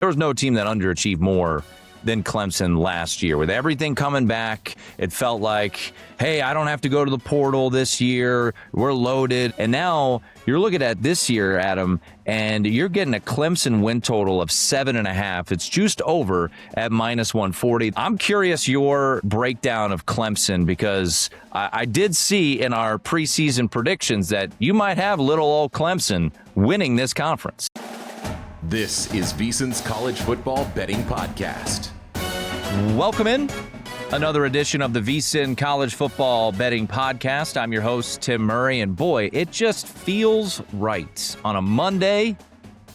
There was no team that underachieved more than Clemson last year. With everything coming back, it felt like, hey, I don't have to go to the portal this year. We're loaded. And now you're looking at this year, Adam, and you're getting a Clemson win total of 7.5. It's juiced over at -140. I'm curious your breakdown of Clemson, because I did see in our preseason predictions that you might have little old Clemson winning this conference. This is VSiN's College Football Betting Podcast. Welcome in. Another edition of the VSiN College Football Betting Podcast. I'm your host, Tim Murray, and boy, it just feels right on a Monday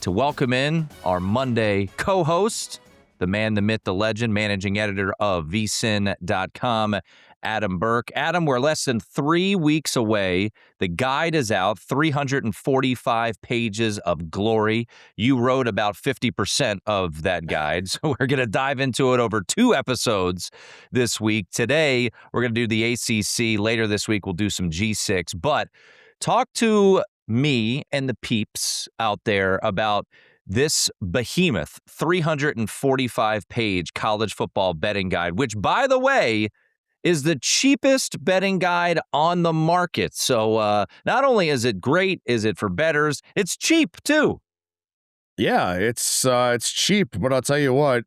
to welcome in our Monday co-host, the man, the myth, the legend, managing editor of VSiN.com, Adam Burke. Adam, we're less than 3 weeks away. The guide is out, 345 pages of glory. You wrote about 50% of that guide, so we're going to dive into it over 2 episodes this week. Today, we're going to do the ACC. Later this week, we'll do some G6. But talk to me and the peeps out there about this behemoth 345-page college football betting guide, which, by the way, is the cheapest betting guide on the market. So not only is it great, is it for bettors, it's cheap too. Yeah, it's cheap, but I'll tell you what,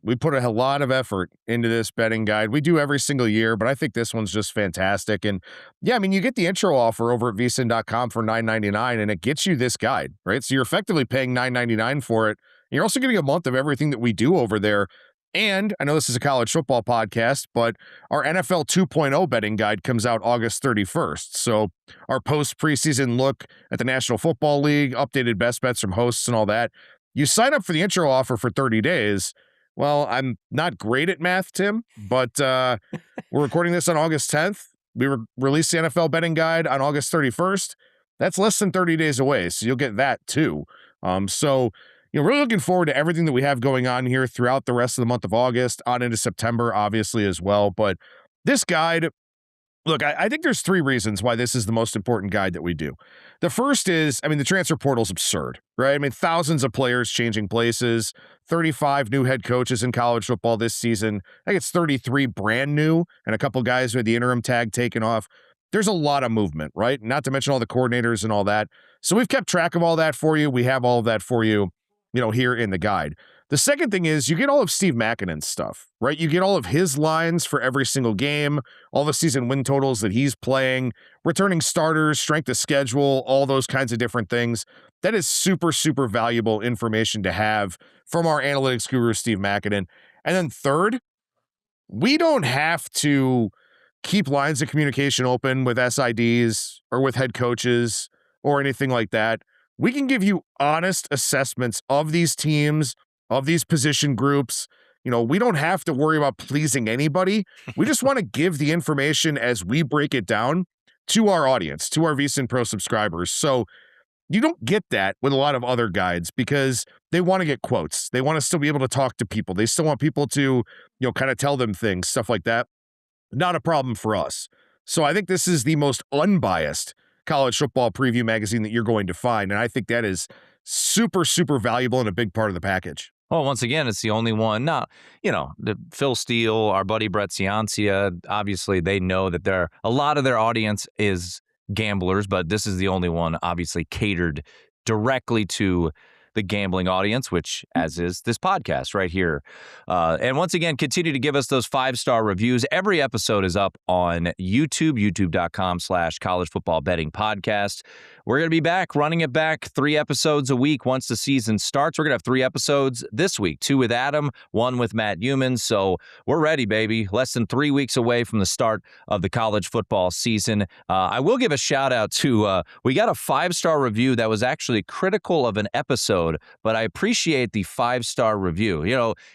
we put a lot of effort into this betting guide. We do every single year, but I think this one's just fantastic. And yeah, I mean, you get the intro offer over at VSiN.com for $9.99, and it gets you this guide, right? So you're effectively paying $9.99 for it. And you're also getting a month of everything that we do over there. And I know this is a college football podcast, but our NFL 2.0 betting guide comes out August 31st. So our post-preseason look at the National Football League, updated best bets from hosts and all that. You sign up for the intro offer for 30 days. Well, I'm not great at math, Tim, but we're recording this on August 10th. We released the NFL betting guide on August 31st. That's less than 30 days away, so you'll get that too. Really looking forward to everything that we have going on here throughout the rest of the month of August, on into September, obviously, as well. But this guide, look, I think there's 3 reasons why this is the most important guide that we do. The first is, the transfer portal is absurd, right? Thousands of players changing places, 35 new head coaches in college football this season. I think it's 33 brand new, and a couple guys with the interim tag taken off. There's a lot of movement, right? Not to mention all the coordinators and all that. So we've kept track of all that for you. We have all of that for you, here in the guide. The second thing is you get all of Steve Makinen's stuff, right? You get all of his lines for every single game, all the season win totals that he's playing, returning starters, strength of schedule, all those kinds of different things. That is super, super valuable information to have from our analytics guru, Steve Makinen. And then third, we don't have to keep lines of communication open with SIDs or with head coaches or anything like that. We can give you honest assessments of these teams, of these position groups. We don't have to worry about pleasing anybody. We just want to give the information as we break it down to our audience, to our VSiN Pro subscribers. So you don't get that with a lot of other guides because they want to get quotes. They want to still be able to talk to people. They still want people to, kind of tell them things, stuff like that. Not a problem for us. So I think this is the most unbiased college football preview magazine that you're going to find. And I think that is super, super valuable and a big part of the package. Well, once again, it's the only one. Now, the Phil Steele, our buddy Brett Ciancia, obviously they know that a lot of their audience is gamblers, but this is the only one obviously catered directly to the gambling audience, which as is this podcast right here. And once again, continue to give us those 5-star reviews. Every episode is up on YouTube, youtube.com/college football betting podcast. We're going to be back, running it back 3 episodes a week once the season starts. We're going to have 3 episodes this week, 2 with Adam, 1 with Matt Humans. So we're ready, baby. Less than 3 weeks away from the start of the college football season. I will give a shout out to, we got a 5-star review that was actually critical of an episode, but I appreciate the 5-star review.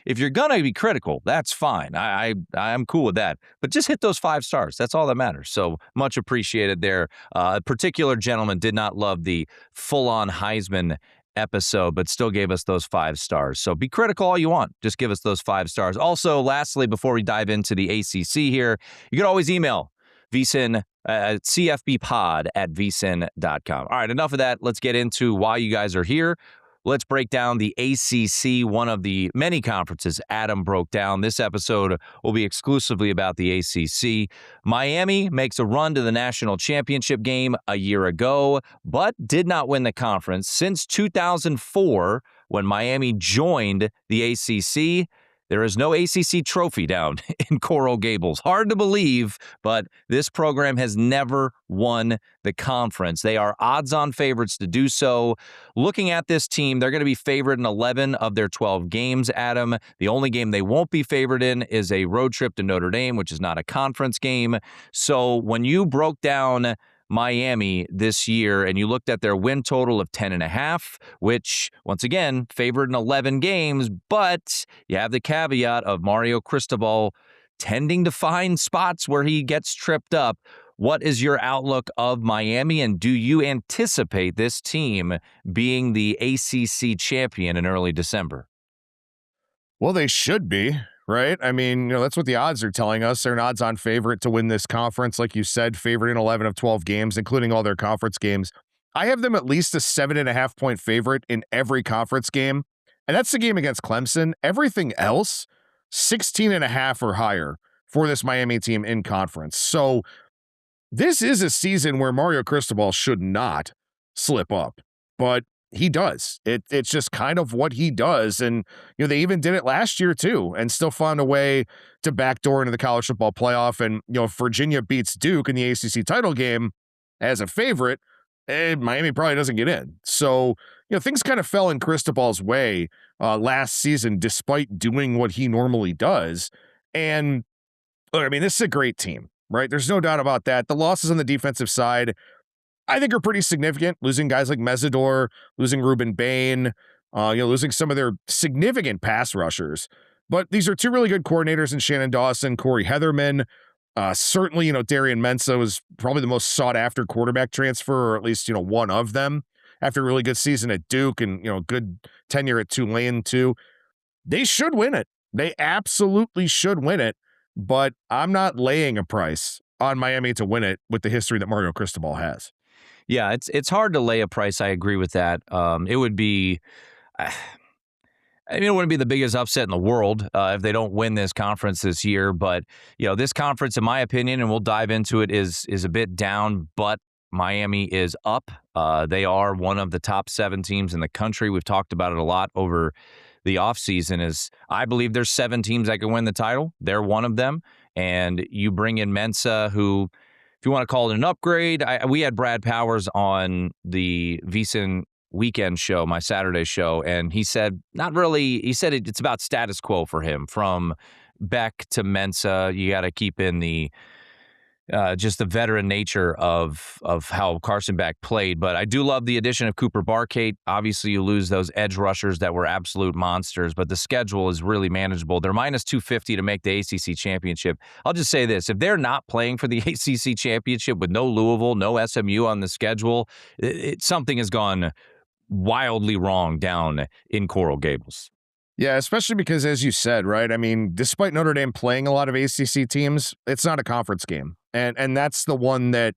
If you're going to be critical, that's fine. I'm cool with that. But just hit those 5 stars. That's all that matters. So much appreciated there. A particular gentleman did not love the full-on Heisman episode, but still gave us those 5 stars. So be critical all you want. Just give us those 5 stars. Also, lastly, before we dive into the ACC here, you can always email VSiN, cfbpod@vsin.com. All right, enough of that. Let's get into why you guys are here. Let's break down the ACC, one of the many conferences Adam broke down. This episode will be exclusively about the ACC. Miami makes a run to the national championship game a year ago, but did not win the conference. Since 2004, when Miami joined the ACC, there is no ACC trophy down in Coral Gables. Hard to believe, but this program has never won the conference. They are odds-on favorites to do so. Looking at this team, they're going to be favored in 11 of their 12 games, Adam. The only game they won't be favored in is a road trip to Notre Dame, which is not a conference game. So when you broke down Miami this year, and you looked at their win total of 10.5, which, once again, favored in 11 games, but you have the caveat of Mario Cristobal tending to find spots where he gets tripped up. What is your outlook of Miami, and do you anticipate this team being the ACC champion in early December? Well, they should be, right? I mean, that's what the odds are telling us. They're an odds-on favorite to win this conference. Like you said, favored in 11 of 12 games, including all their conference games. I have them at least a 7.5-point favorite in every conference game, and that's the game against Clemson. Everything else, 16.5 or higher for this Miami team in conference. So this is a season where Mario Cristobal should not slip up, but he does. It's just kind of what he does. And, they even did it last year too, and still found a way to backdoor into the college football playoff. And, if Virginia beats Duke in the ACC title game as a favorite, Miami probably doesn't get in. So, things kind of fell in Cristobal's way last season, despite doing what he normally does. And look, I mean, this is a great team, right? There's no doubt about that. The losses on the defensive side, I think, are pretty significant. Losing guys like Mesidor, losing Ruben Bain, losing some of their significant pass rushers. But these are two really good coordinators in Shannon Dawson, Corey Heatherman. Certainly, Darian Mensah was probably the most sought-after quarterback transfer, or at least, one of them, after a really good season at Duke and, good tenure at Tulane, too. They should win it. They absolutely should win it. But I'm not laying a price on Miami to win it with the history that Mario Cristobal has. Yeah, it's hard to lay a price. I agree with that. It would be, it wouldn't be the biggest upset in the world if they don't win this conference this year. But this conference, in my opinion, and we'll dive into it, is a bit down. But Miami is up. They are one of the top 7 teams in the country. We've talked about it a lot over the offseason. Is I believe there's 7 teams that can win the title. They're one of them. And you bring in Mensah, who, if you want to call it an upgrade, we had Brad Powers on the VSiN weekend show, my Saturday show, and he said, not really, he said it's about status quo for him. From Beck to Mensah, you got to keep in the just the veteran nature of how Carson Beck played. But I do love the addition of Cooper Barkate. Obviously, you lose those edge rushers that were absolute monsters, but the schedule is really manageable. They're minus 250 to make the ACC championship. I'll just say this. If they're not playing for the ACC championship with no Louisville, no SMU on the schedule, something has gone wildly wrong down in Coral Gables. Yeah, especially because, as you said, right, I mean, despite Notre Dame playing a lot of ACC teams, it's not a conference game. And that's the one that,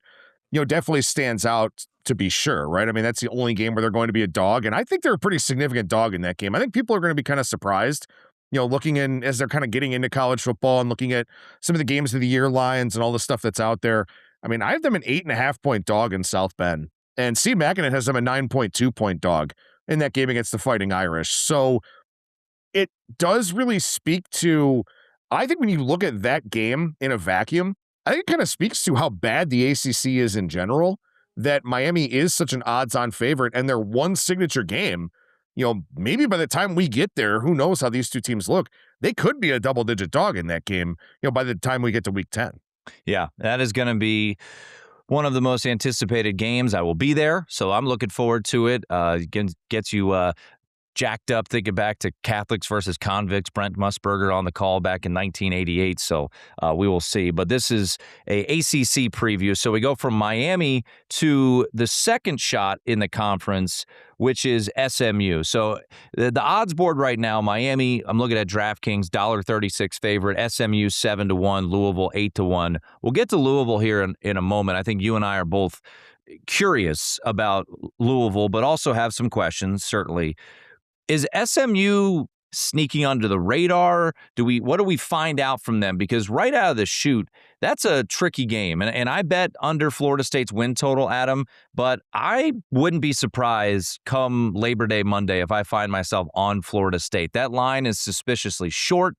definitely stands out, to be sure, right? I mean, that's the only game where they're going to be a dog. And I think they're a pretty significant dog in that game. I think people are going to be kind of surprised, looking in as they're kind of getting into college football and looking at some of the games of the year lines and all the stuff that's out there. I mean, I have them an 8.5-point dog in South Bend. And Steve Mackinnon has them a 9.2-point dog in that game against the Fighting Irish. So it does really speak to, I think when you look at that game in a vacuum, I think it kind of speaks to how bad the ACC is in general, that Miami is such an odds-on favorite, and their one signature game, maybe by the time we get there, who knows how these two teams look, they could be a double-digit dog in that game, by the time we get to week 10. Yeah, that is going to be one of the most anticipated games. I will be there, so I'm looking forward to it. Gets you jacked up thinking back to Catholics versus convicts. Brent Musburger on the call back in 1988, so we will see. But this is a ACC preview, so we go from Miami to the second shot in the conference, which is SMU. So the odds board right now, Miami, I'm looking at DraftKings, $1.36 favorite, SMU 7-1, Louisville 8-1. We'll get to Louisville here in a moment. I think you and I are both curious about Louisville, but also have some questions, certainly. Is SMU sneaking under the radar? What do we find out from them? Because right out of the chute, that's a tricky game. And I bet under Florida State's win total, Adam, but I wouldn't be surprised come Labor Day Monday if I find myself on Florida State. That line is suspiciously short.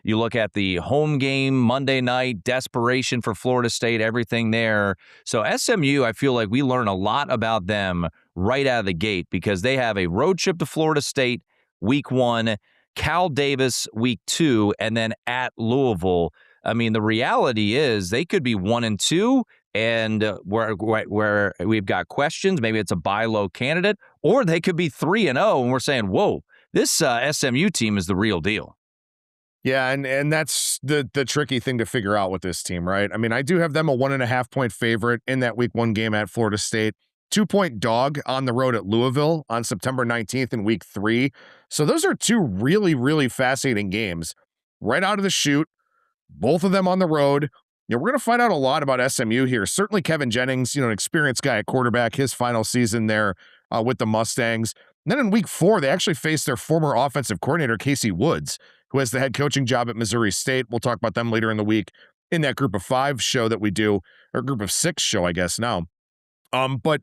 You look at the home game Monday night, desperation for Florida State, everything there. So SMU, I feel like we learn a lot about them right out of the gate because they have a road trip to Florida State week 1, Cal Davis week 2, and then at Louisville. I mean, the reality is they could be 1-2, and where we've got questions. Maybe it's a buy low candidate, or they could be 3-0, and we're saying, whoa, this SMU team is the real deal. Yeah, and that's the tricky thing to figure out with this team, right? I mean, I do have them a 1.5-point favorite in that week 1 game at Florida State. 2-point dog on the road at Louisville on September 19th in week 3. So those are two really, really fascinating games right out of the chute, both of them on the road. We're going to find out a lot about SMU here. Certainly Kevin Jennings, an experienced guy at quarterback, his final season there with the Mustangs. And then in week 4, they actually faced their former offensive coordinator, Casey Woods, who has the head coaching job at Missouri State. We'll talk about them later in the week in that group of 5 show that we do, or group of 6 show, I guess now. But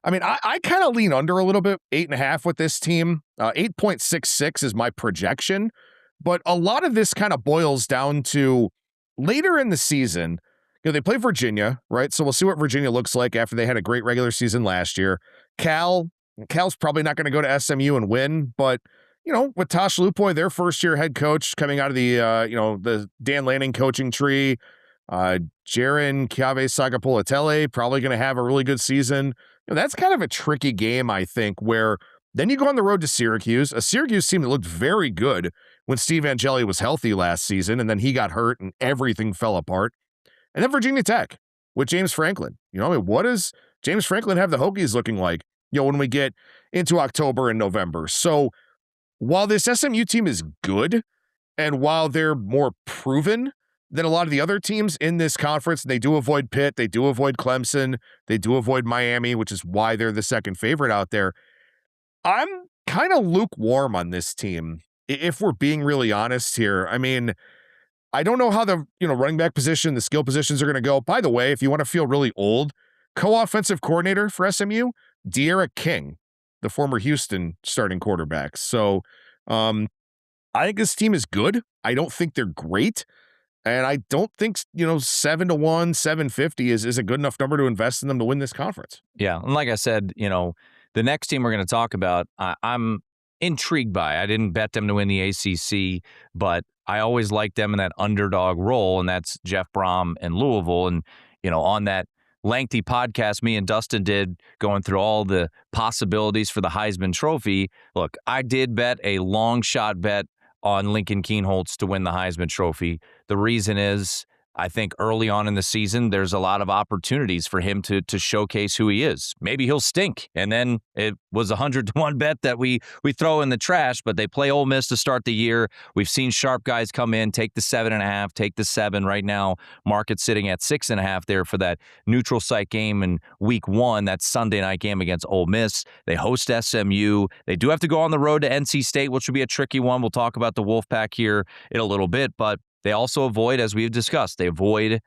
I mean, I kind of lean under a little bit, 8.5 with this team. 8.66 is my projection. But a lot of this kind of boils down to later in the season, they play Virginia, right? So we'll see what Virginia looks like after they had a great regular season last year. Cal's probably not going to go to SMU and win, but with Tosh Lupoy, their first-year head coach coming out of the Dan Lanning coaching tree, Jaron Sagapolotele probably going to have a really good season. That's kind of a tricky game, I think, where then you go on the road to Syracuse, a Syracuse team that looked very good when Steve Angeli was healthy last season, and then he got hurt and everything fell apart. And then Virginia Tech with James Franklin. What does James Franklin have the Hokies looking like, when we get into October and November? So while this SMU team is good, and while they're more proven than a lot of the other teams in this conference, they do avoid Pitt, they do avoid Clemson, they do avoid Miami, which is why they're the second favorite out there. I'm kind of lukewarm on this team, if we're being really honest here. I mean, I don't know how the running back position, the skill positions are going to go. By the way, if you want to feel really old, co-offensive coordinator for SMU, De'Ara King, the former Houston starting quarterback. So I think this team is good. I don't think they're great. And I don't think, 7-1, 750 is a good enough number to invest in them to win this conference. Yeah. And like I said, the next team we're going to talk about, I'm intrigued by. I didn't bet them to win the ACC, but I always liked them in that underdog role, and that's Jeff Brom and Louisville. And, on that lengthy podcast me and Dustin did going through all the possibilities for the Heisman Trophy, look, I did bet a long shot bet on Lincoln Keenholz to win the Heisman Trophy. The reason is I think early on in the season, there's a lot of opportunities for him to showcase who he is. Maybe he'll stink. And then it was a 100-1 bet that we throw in the trash, but they play Ole Miss to start the year. We've seen sharp guys come in, take the 7.5, take the 7. Right now, market's sitting at 6.5 there for that neutral site game in week 1, that Sunday night game against Ole Miss. They host SMU. They do have to go on the road to NC State, which will be a tricky one. We'll talk about the Wolfpack here in a little bit, but they also avoid, as we've discussed, they avoid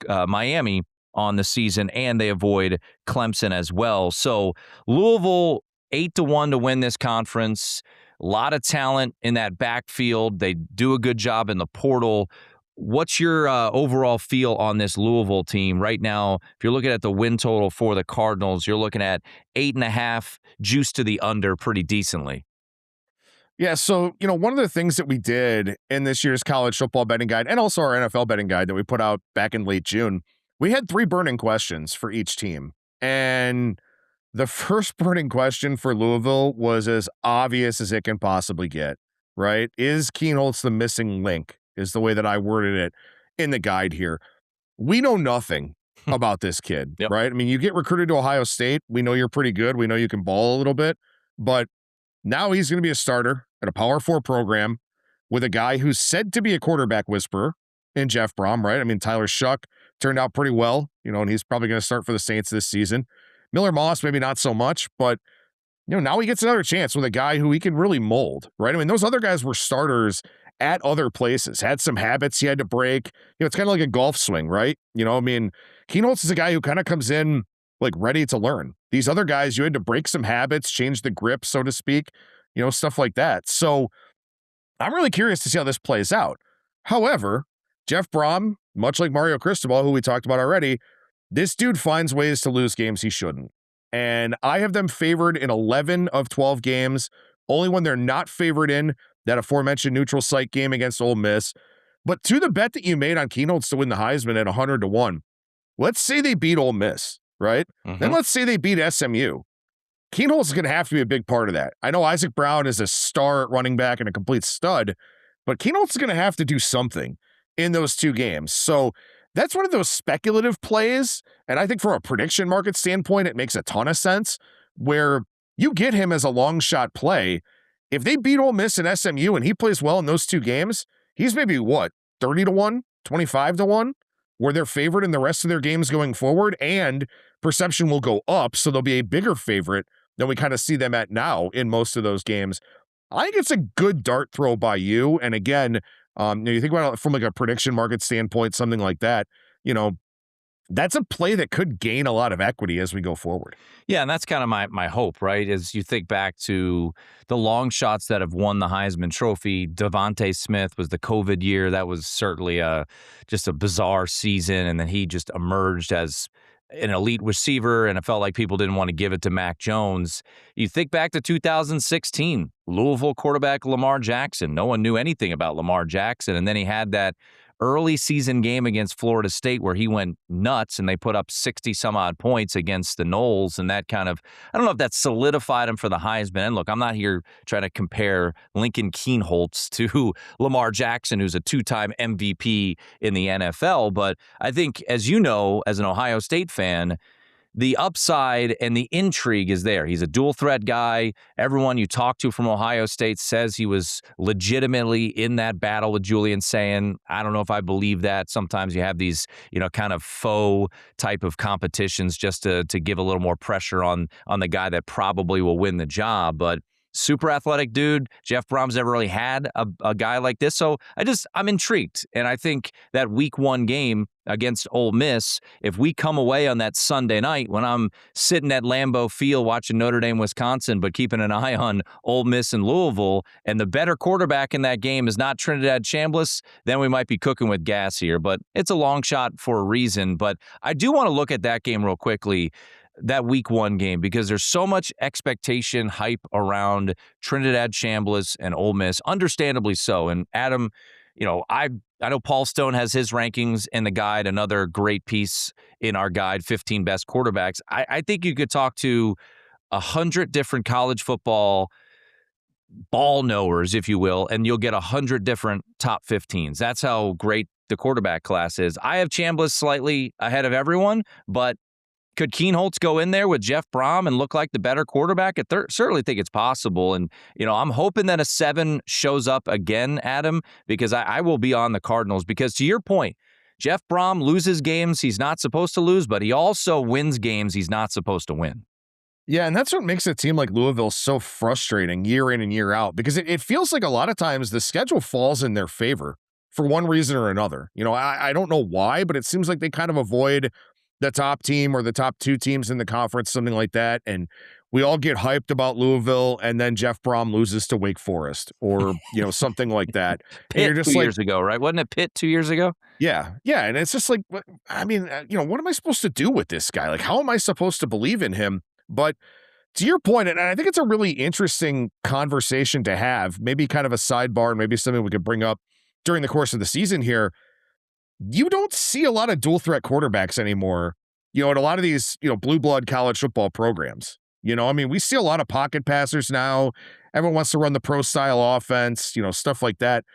Miami on the season, and they avoid Clemson as well. So Louisville, 8-1 to win this conference. A lot of talent in that backfield. They do a good job in the portal. What's your overall feel on this Louisville team right now? If you're looking at the win total for the Cardinals, you're looking at 8.5, juice to the under pretty decently. Yeah, so, one of the things that we did in this year's college football betting guide, and also our NFL betting guide that we put out back in late June, we had 3 burning questions for each team. And the first burning question for Louisville was as obvious as it can possibly get, right? Is Kienholz the missing link, is the way that I worded it in the guide here. We know nothing about this kid, Yep. right? I mean, you get recruited to Ohio State. We know you're pretty good. We know you can ball a little bit, but now he's going to be a starter at a Power 4 program with a guy who's said to be a quarterback whisperer in Jeff Brom, right? I mean, Tyler Shuck turned out pretty well, and he's probably going to start for the Saints this season. Miller Moss, maybe not so much, but now he gets another chance with a guy who he can really mold, right? I mean, those other guys were starters at other places, had some habits he had to break. It's kind of like a golf swing, right? I mean, Kienholz is a guy who kind of comes in like ready to learn. These other guys, you had to break some habits, change the grip, so to speak, stuff like that. So I'm really curious to see how this plays out. However, Jeff Brom, much like Mario Cristobal, who we talked about already, this dude finds ways to lose games he shouldn't. And I have them favored in 11 of 12 games, only when they're not favored in that aforementioned neutral site game against Ole Miss. But to the bet that you made on Kienholz to win the Heisman at 100-1, let's say they beat Ole Miss, right? Then let's say they beat SMU. Kienholz is going to have to be a big part of that. I know Isaac Brown is a star at running back and a complete stud, but Kienholz is going to have to do something in those two games. So that's one of those speculative plays, and I think from a prediction market standpoint, it makes a ton of sense, where you get him as a long shot play. If they beat Ole Miss and SMU and he plays well in those two games, he's maybe, 30-1, 25-1, where they're favored in the rest of their games going forward, and perception will go up, so they'll be a bigger favorite than we kind of see them at now in most of those games. I think it's a good dart throw by you, and again, you think about it from like a prediction market standpoint, something like that, that's a play that could gain a lot of equity as we go forward. Yeah, and that's kind of my hope, right? As you think back to the long shots that have won the Heisman Trophy, Devontae Smith was the COVID year. That was certainly just a bizarre season, and then he just emerged as an elite receiver, and it felt like people didn't want to give it to Mac Jones. You think back to 2016, Louisville quarterback Lamar Jackson. No one knew anything about Lamar Jackson, and then he had that early season game against Florida State where he went nuts and they put up 60-some-odd points against the Noles, and that kind of, I don't know if that solidified him for the Heisman. And look, I'm not here trying to compare Lincoln Keenholz to Lamar Jackson, who's a two-time MVP in the NFL, but I think, as you know, as an Ohio State fan, the upside and the intrigue is there. He's a dual threat guy. Everyone you talk to from Ohio State says he was legitimately in that battle with Julian Sayin. I don't know if I believe that. Sometimes you have these, kind of faux type of competitions just to give a little more pressure on the guy that probably will win the job. But super athletic dude. Jeff Brom's never really had a guy like this. So I'm intrigued. And I think that week one game against Ole Miss, if we come away on that Sunday night when I'm sitting at Lambeau Field watching Notre Dame, Wisconsin, but keeping an eye on Ole Miss and Louisville, and the better quarterback in that game is not Trinidad Chambliss, then we might be cooking with gas here. But it's a long shot for a reason. But I do want to look at that game real quickly, that week one game, because there's so much expectation, hype around Trinidad Chambliss and Ole Miss, understandably so. And Adam, I know Paul Stone has his rankings in the guide, another great piece in our guide, 15 best quarterbacks. I think you could talk to 100 different college football ball knowers, if you will, and you'll get 100 different top 15s. That's how great the quarterback class is. I have Chambliss slightly ahead of everyone, but could Kienholz go in there with Jeff Brom and look like the better quarterback? I certainly think it's possible. And, I'm hoping that a 7 shows up again, Adam, because I will be on the Cardinals. Because to your point, Jeff Brom loses games he's not supposed to lose, but he also wins games he's not supposed to win. Yeah, and that's what makes a team like Louisville so frustrating year in and year out, because it feels like a lot of times the schedule falls in their favor for one reason or another. I don't know why, but it seems like they kind of avoid the top team or the top 2 teams in the conference, something like that. And we all get hyped about Louisville, and then Jeff Brom loses to Wake Forest or, something like that. Pitt and you're just 2 years ago, right? Wasn't it Pitt 2 years ago? Yeah. Yeah. And it's just like, I mean, what am I supposed to do with this guy? Like, how am I supposed to believe in him? But to your point, and I think it's a really interesting conversation to have, maybe kind of a sidebar, and maybe something we could bring up during the course of the season here. You don't see a lot of dual threat quarterbacks anymore, at a lot of these, blue blood college football programs. We see a lot of pocket passers now. Everyone wants to run the pro style offense, stuff like that.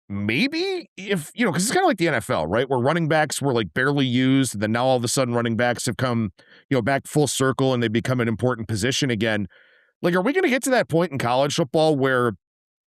Maybe if, because it's kind of like the NFL, right? Where running backs were like barely used. And then now all of a sudden running backs have come, back full circle and they become an important position again. Like, are we going to get to that point in college football where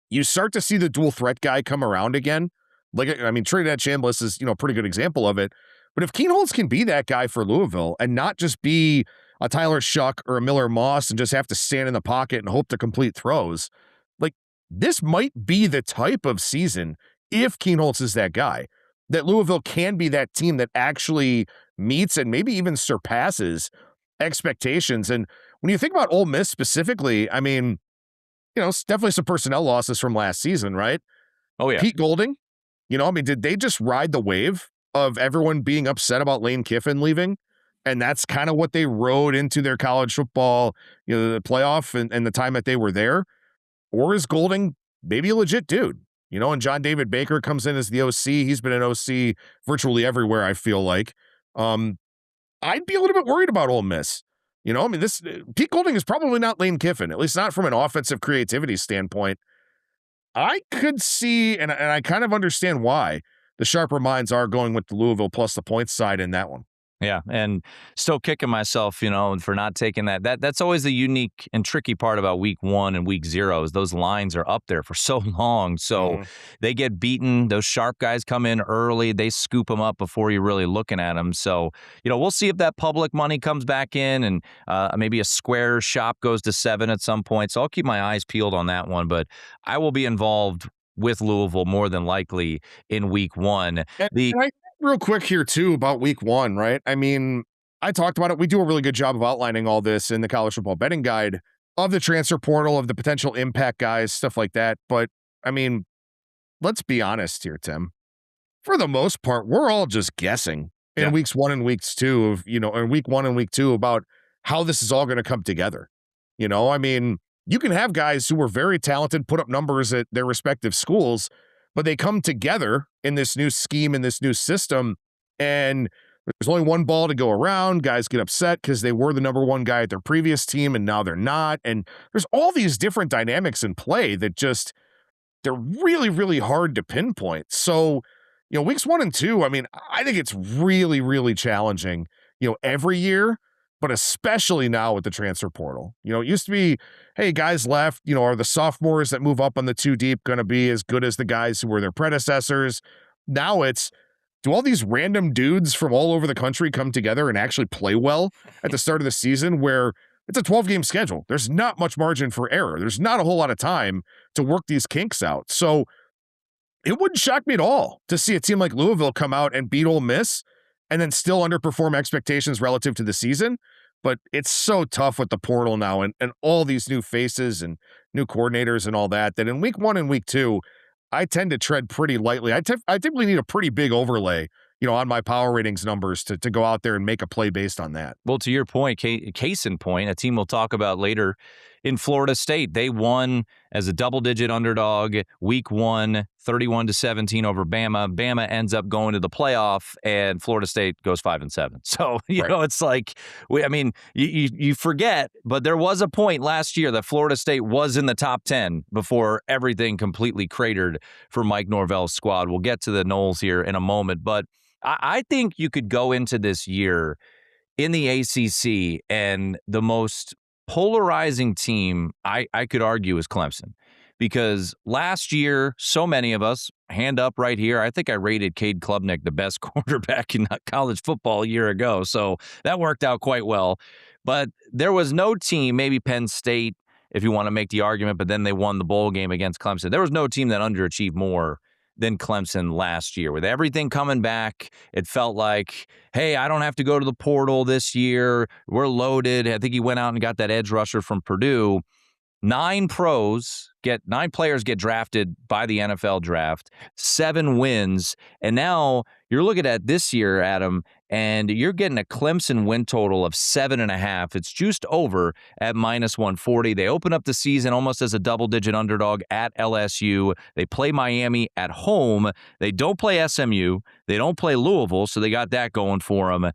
you start to see the dual threat guy come around again? Like, I mean, Trinidad Chambliss is, a pretty good example of it. But if Kienholz can be that guy for Louisville and not just be a Tyler Shuck or a Miller Moss and just have to stand in the pocket and hope to complete throws. Like, this might be the type of season, if Kienholz is that guy, that Louisville can be that team that actually meets and maybe even surpasses expectations. And when you think about Ole Miss specifically, I mean, it's definitely some personnel losses from last season, right? Oh, yeah. Pete Golding, did they just ride the wave of everyone being upset about Lane Kiffin leaving? And that's kind of what they rode into their college football, the playoff and the time that they were there. Or is Golding maybe a legit dude? And John David Baker comes in as the OC. He's been an OC virtually everywhere, I feel like. I'd be a little bit worried about Ole Miss. This Pete Golding is probably not Lane Kiffin, at least not from an offensive creativity standpoint. I could see, and I kind of understand why the sharper minds are going with the Louisville plus the points side in that one. Yeah, and still kicking myself, for not taking that. That's always the unique and tricky part about week 1 and week 0 is those lines are up there for so long. So they get beaten. Those sharp guys come in early. They scoop them up before you're really looking at them. So, we'll see if that public money comes back in and maybe a square shop goes to 7 at some point. So I'll keep my eyes peeled on that one. But I will be involved with Louisville more than likely in week 1. Real quick here, too, about week 1, right? I mean, I talked about it. We do a really good job of outlining all this in the college football betting guide of the transfer portal, of the potential impact guys, stuff like that. But, I mean, let's be honest here, Tim. For the most part, we're all just guessing in weeks 1 and weeks 2 of, in week 1 and week 2 about how this is all going to come together. I mean, you can have guys who were very talented, put up numbers at their respective schools, but they come together in this new scheme, in this new system, and there's only one ball to go around. Guys get upset because they were the number 1 guy at their previous team, and now they're not. And there's all these different dynamics in play that they're really, really hard to pinpoint. So, weeks 1 and 2, I mean, I think it's really, really challenging, every year, but especially now with the transfer portal. It used to be, hey, guys left, are the sophomores that move up on the 2 deep going to be as good as the guys who were their predecessors? Now it's, do all these random dudes from all over the country come together and actually play well at the start of the season where it's a 12-game schedule? There's not much margin for error. There's not a whole lot of time to work these kinks out. So it wouldn't shock me at all to see a team like Louisville come out and beat Ole Miss and then still underperform expectations relative to the season. But it's so tough with the portal now and all these new faces and new coordinators and all that in week 1 and week 2, I tend to tread pretty lightly. I typically need a pretty big overlay, on my power ratings numbers to go out there and make a play based on that. Well, to your point, case in point, a team we'll talk about later in Florida State, they won as a double-digit underdog week 1, 31-17 over Bama. Bama ends up going to the playoff, and Florida State goes 5-7. So, it's like, you forget, but there was a point last year that Florida State was in the top 10 before everything completely cratered for Mike Norvell's squad. We'll get to the Noles here in a moment, but I think you could go into this year in the ACC and the most polarizing team I could argue is Clemson, because last year, so many of us, hand up right here, I think I rated Cade Klubnik the best quarterback in college football a year ago. So that worked out quite well. But there was no team, maybe Penn State, if you want to make the argument, but then they won the bowl game against Clemson. There was no team that underachieved more than Clemson last year. With everything coming back, it felt like, hey, I don't have to go to the portal this year. We're loaded. I think he went out and got that edge rusher from Purdue. 9 players get drafted by the NFL draft, 7 wins. And now you're looking at this year, Adam, and you're getting a Clemson win total of 7.5. It's juiced over at -140. They open up the season almost as a double-digit underdog at LSU. They play Miami at home. They don't play SMU. They don't play Louisville, so they got that going for them.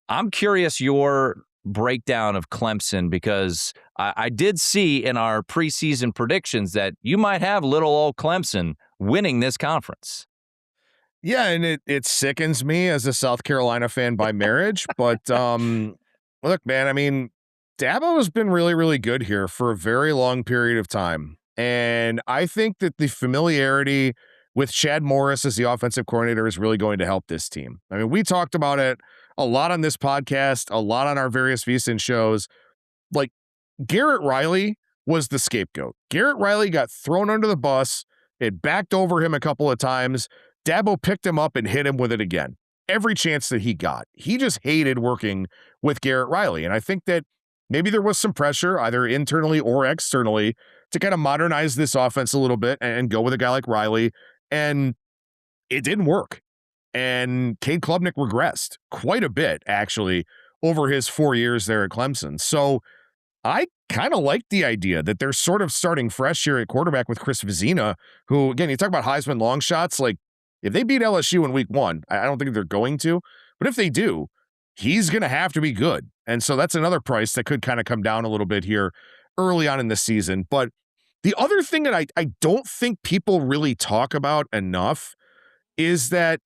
I'm curious your breakdown of Clemson, because I did see in our preseason predictions that you might have little old Clemson winning this conference. Yeah, and it sickens me as a South Carolina fan by marriage. But look, man, I mean, Dabo has been really, really good here for a very long period of time. And I think that the familiarity with Chad Morris as the offensive coordinator is really going to help this team. I mean, we talked about it a lot on this podcast, a lot on our various VSiN shows. Like, Garrett Riley was the scapegoat. Garrett Riley got thrown under the bus. It backed over him a couple of times. Dabo picked him up and hit him with it again. Every chance that he got. He just hated working with Garrett Riley. And I think that maybe there was some pressure, either internally or externally, to kind of modernize this offense a little bit and go with a guy like Riley. And it didn't work. And Cade Klubnik regressed quite a bit, actually, over his 4 years there at Clemson. So I kind of like the idea that they're sort of starting fresh here at quarterback with Chris Vezina, who, again, you talk about Heisman long shots. Like, if they beat LSU in week 1, I don't think they're going to, but if they do, he's going to have to be good. And so that's another price that could kind of come down a little bit here early on in the season. But the other thing that I don't think people really talk about enough is that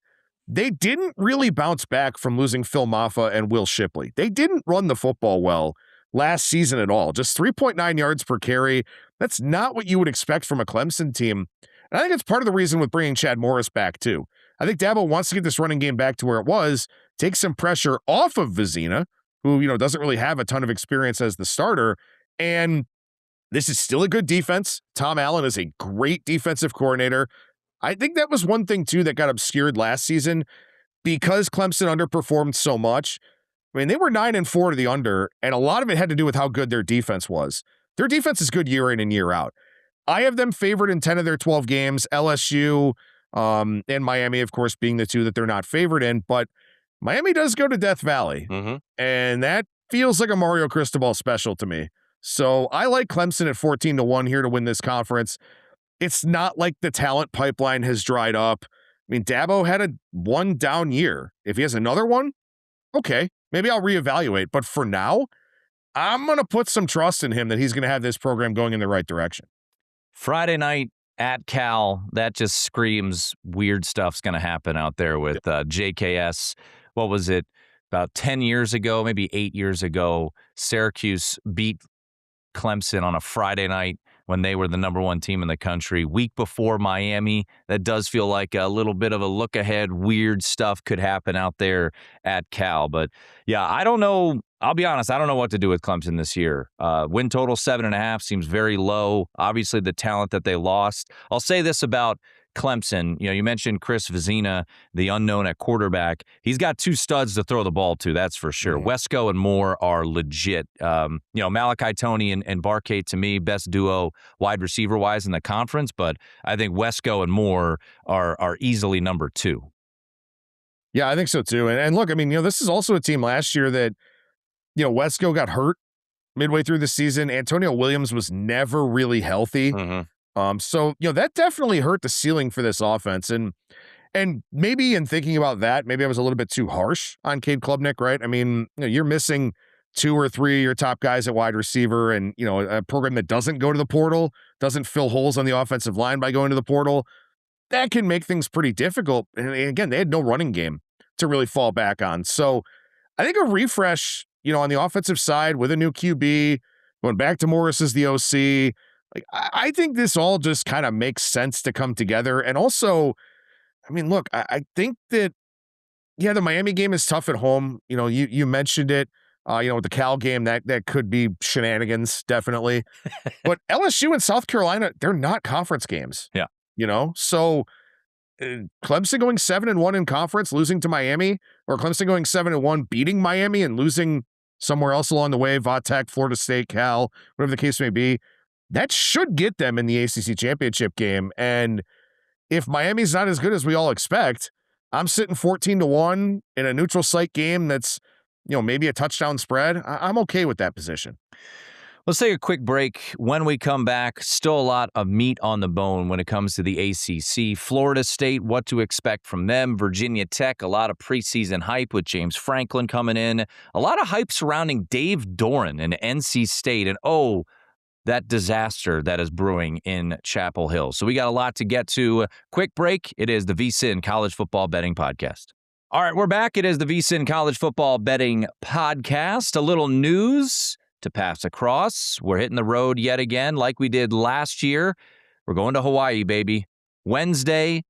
they didn't really bounce back from losing Phil Maffa and Will Shipley. They didn't run the football well last season at all. Just 3.9 yards per carry. That's not what you would expect from a Clemson team. And I think it's part of the reason with bringing Chad Morris back too. I think Dabo wants to get this running game back to where it was, take some pressure off of Vezina, who, doesn't really have a ton of experience as the starter. And this is still a good defense. Tom Allen is a great defensive coordinator. I think that was one thing too that got obscured last season because Clemson underperformed so much. I mean, they were 9-4 to the under, and a lot of it had to do with how good their defense was. Their defense is good year in and year out. I have them favored in 10 of their 12 games, LSU and Miami, of course, being the two that they're not favored in, but Miami does go to Death Valley, and that feels like a Mario Cristobal special to me. So I like Clemson at 14-1 here to win this conference. It's not like the talent pipeline has dried up. I mean, Dabo had a one down year. If he has another one, okay, maybe I'll reevaluate. But for now, I'm going to put some trust in him that he's going to have this program going in the right direction. Friday night at Cal, that just screams weird stuff's going to happen out there with JKS. What was it? About 10 years ago, maybe 8 years ago, Syracuse beat Clemson on a Friday night when they were the number one team in the country. Week before Miami, that does feel like a little bit of a look ahead. Weird stuff could happen out there at Cal. But yeah, I don't know. I'll be honest, I don't know what to do with Clemson this year. Win total 7.5 seems very low. Obviously, the talent that they lost. I'll say this about Clemson. You mentioned Chris Vezina, the unknown at quarterback. He's got two studs to throw the ball to, that's for sure. Wesco and Moore are legit. Malachi Toney and Barkay, to me, best duo wide receiver-wise in the conference, but I think Wesco and Moore are easily number 2. Yeah, I think so too. And look, I mean, this is also a team last year that, Wesco got hurt midway through the season. Antonio Williams was never really healthy. So, that definitely hurt the ceiling for this offense. And maybe in thinking about that, maybe I was a little bit too harsh on Cade Klubnik, right? I mean, you're missing 2 or 3 of your top guys at wide receiver, and, a program that doesn't go to the portal, doesn't fill holes on the offensive line by going to the portal. That can make things pretty difficult. And again, they had no running game to really fall back on. So I think a refresh, on the offensive side with a new QB, going back to Morris as the OC, like, I think this all just kind of makes sense to come together. And also, I mean, look, I think that, the Miami game is tough at home. You mentioned it, with the Cal game, that could be shenanigans, definitely. But LSU and South Carolina, they're not conference games. Yeah. So Clemson going 7-1 in conference, losing to Miami, or Clemson going 7-1, beating Miami and losing somewhere else along the way, Vatech, Florida State, Cal, whatever the case may be, that should get them in the ACC championship game. And if Miami's not as good as we all expect, I'm sitting 14-1 in a neutral site game that's, maybe a touchdown spread. I'm okay with that position. Let's take a quick break. When we come back, still a lot of meat on the bone when it comes to the ACC. Florida State, what to expect from them. Virginia Tech, a lot of preseason hype with James Franklin coming in. A lot of hype surrounding Dave Doran and NC State. And that disaster that is brewing in Chapel Hill. So we got a lot to get to. Quick break. It is the VSiN College Football Betting Podcast. All right, we're back. It is the VSiN College Football Betting Podcast. A little news to pass across. We're hitting the road yet again like we did last year. We're going to Hawaii, baby. Wednesday,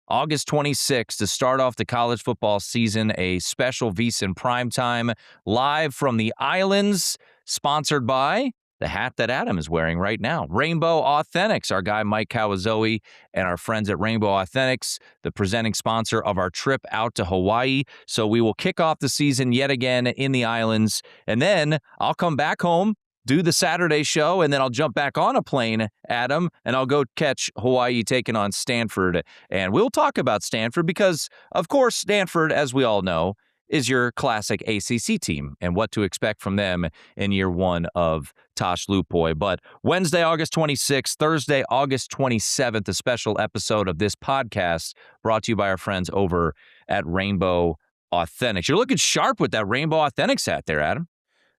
August 26th, to start off the college football season, a special VSiN primetime live from the islands, sponsored by the hat that Adam is wearing right now. Rainbow Authentics, our guy Mike Kawazoe and our friends at Rainbow Authentics, the presenting sponsor of our trip out to Hawaii. So we will kick off the season yet again in the islands, and then I'll come back home, do the Saturday show, and then I'll jump back on a plane, Adam, and I'll go catch Hawaii taking on Stanford. And we'll talk about Stanford because, of course, Stanford, as we all know, is your classic ACC team and what to expect from them in year one of Tosh Lupoy. But Wednesday, August 26th, Thursday, August 27th, a special episode of this podcast brought to you by our friends over at Rainbow Authentics. You're looking sharp with that Rainbow Authentics hat there, Adam.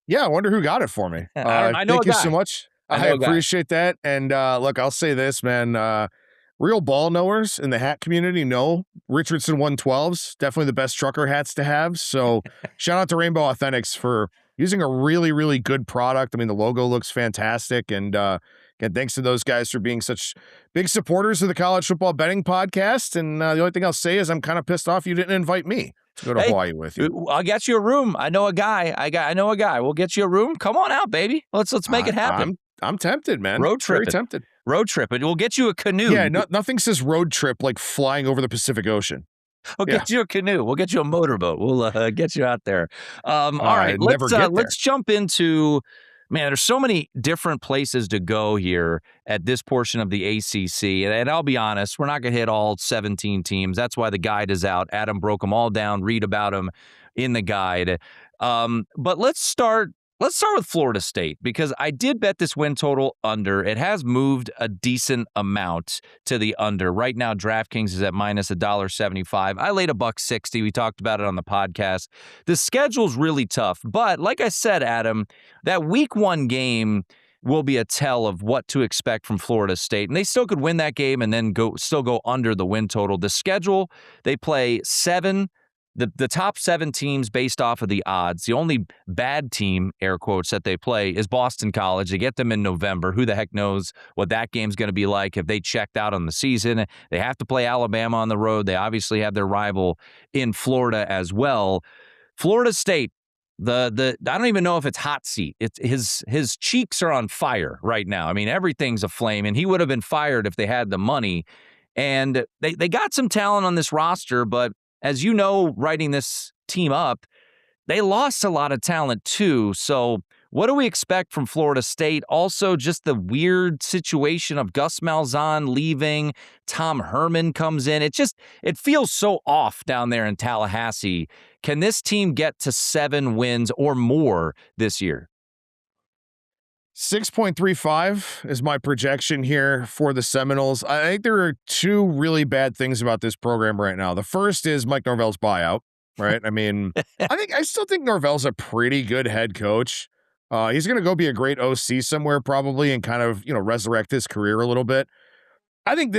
Yeah, I wonder who got it for me. I know thank you so much. I appreciate that. And look, I'll say this, man. Real ball knowers in the hat community know Richardson 112s, definitely the best trucker hats to have. So shout out to Rainbow Authentics for using a really, really good product. I mean, the logo looks fantastic. And again, thanks to those guys for being such big supporters of the college football betting podcast. And the only thing I'll say is I'm kind of pissed off you didn't invite me to go to Hawaii with you. I'll get you a room. I know a guy. I know a guy. We'll get you a room. Come on out, baby. Let's make it happen. I'm tempted, man. Road trip. Very tempted. Road trip. And we'll get you a canoe. Yeah, nothing says road trip like flying over the Pacific Ocean. We'll get you a canoe. We'll get you a motorboat. We'll get you out there. All right, let's jump into, man, there's so many different places to go here at this portion of the ACC. And I'll be honest, we're not going to hit all 17 teams. That's why the guide is out. Adam broke them all down. Read about them in the guide. But let's start with Florida State, because I did bet this win total under. It has moved a decent amount to the under. Right now, DraftKings is at minus $1.75. I laid $1.60. We talked about it on the podcast. The schedule's really tough, but like I said, Adam, that week one game will be a tell of what to expect from Florida State, and they still could win that game and then go under the win total. The schedule, they play the top 7 teams based off of the odds. The only bad team, air quotes, that they play is Boston College. They get them in November. Who the heck knows what that game's going to be like if they checked out on the season. They have to play Alabama on the road. They obviously have their rival in Florida as well. Florida State, I don't even know if it's hot seat. It's his cheeks are on fire right now. I mean, everything's aflame, and he would have been fired if they had the money. And they got some talent on this roster, but as you know, writing this team up, they lost a lot of talent too. So what do we expect from Florida State? Also, just the weird situation of Gus Malzahn leaving, Tom Herman comes in. It feels so off down there in Tallahassee. Can this team get to 7 wins or more this year? 6.35 is my projection here for the Seminoles. I think there are 2 really bad things about this program right now. The first is Mike Norvell's buyout, right? I mean, I still think Norvell's a pretty good head coach. He's going to go be a great OC somewhere probably and kind of, resurrect his career a little bit. I think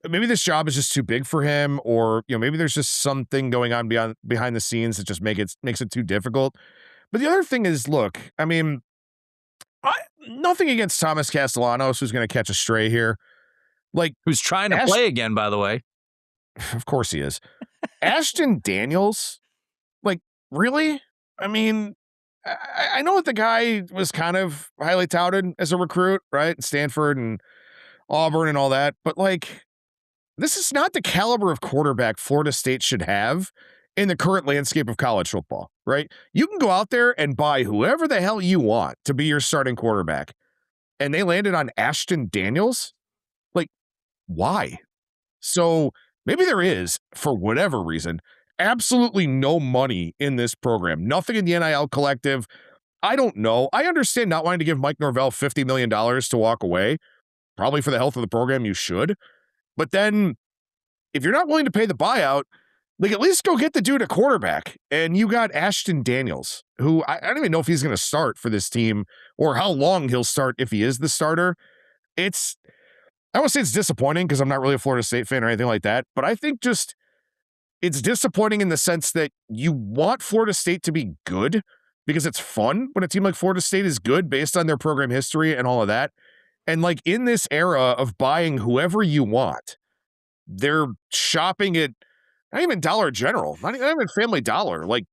maybe this job is just too big for him, or, maybe there's just something going on behind the scenes that just makes it too difficult. But the other thing is, look, I mean, nothing against Thomas Castellanos, who's going to catch a stray here. Like, who's trying to play again, by the way. Of course he is. Ashton Daniels, like, really? I mean, I know that the guy was kind of highly touted as a recruit, right? Stanford and Auburn and all that. But, like, this is not the caliber of quarterback Florida State should have in the current landscape of college football, right? You can go out there and buy whoever the hell you want to be your starting quarterback. And they landed on Ashton Daniels? Like, why? So maybe there is, for whatever reason, absolutely no money in this program. Nothing in the NIL collective. I don't know. I understand not wanting to give Mike Norvell $50 million to walk away. Probably for the health of the program, you should. But then if you're not willing to pay the buyout, like, at least go get the dude a quarterback. And you got Ashton Daniels, who I don't even know if he's going to start for this team or how long he'll start if he is the starter. I won't say it's disappointing because I'm not really a Florida State fan or anything like that, but I think just it's disappointing in the sense that you want Florida State to be good because it's fun when a team like Florida State is good based on their program history and all of that. And like in this era of buying whoever you want, they're shopping at not even Dollar General, not even Family Dollar, like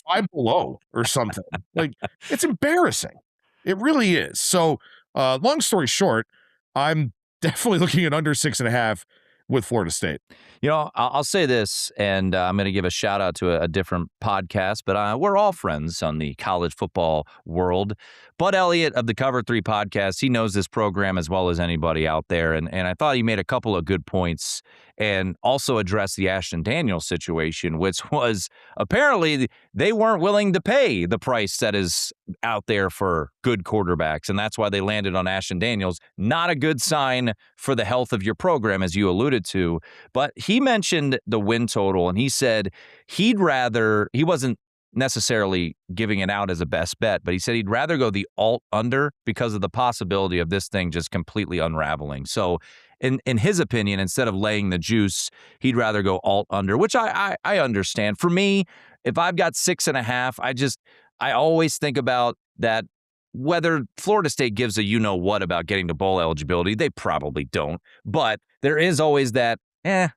Five Below or something. Like, it's embarrassing. It really is. So, long story short, I'm definitely looking at under 6.5 with Florida State. I'll say this, and I'm going to give a shout out to a different podcast, but we're all friends on the college football world. Bud Elliott of the Cover 3 podcast, he knows this program as well as anybody out there, and I thought he made a couple of good points and also addressed the Ashton Daniels situation, which was apparently they weren't willing to pay the price that is out there for good quarterbacks, and that's why they landed on Ashton Daniels. Not a good sign for the health of your program, as you alluded to, but he mentioned the win total, and he said he wasn't necessarily giving it out as a best bet, but he said he'd rather go the alt under because of the possibility of this thing just completely unraveling. So in his opinion, instead of laying the juice, he'd rather go alt under, which I understand. For me, if I've got 6.5, I always think about that. Whether Florida State gives a you-know-what about getting to bowl eligibility, they probably don't. But there is always that,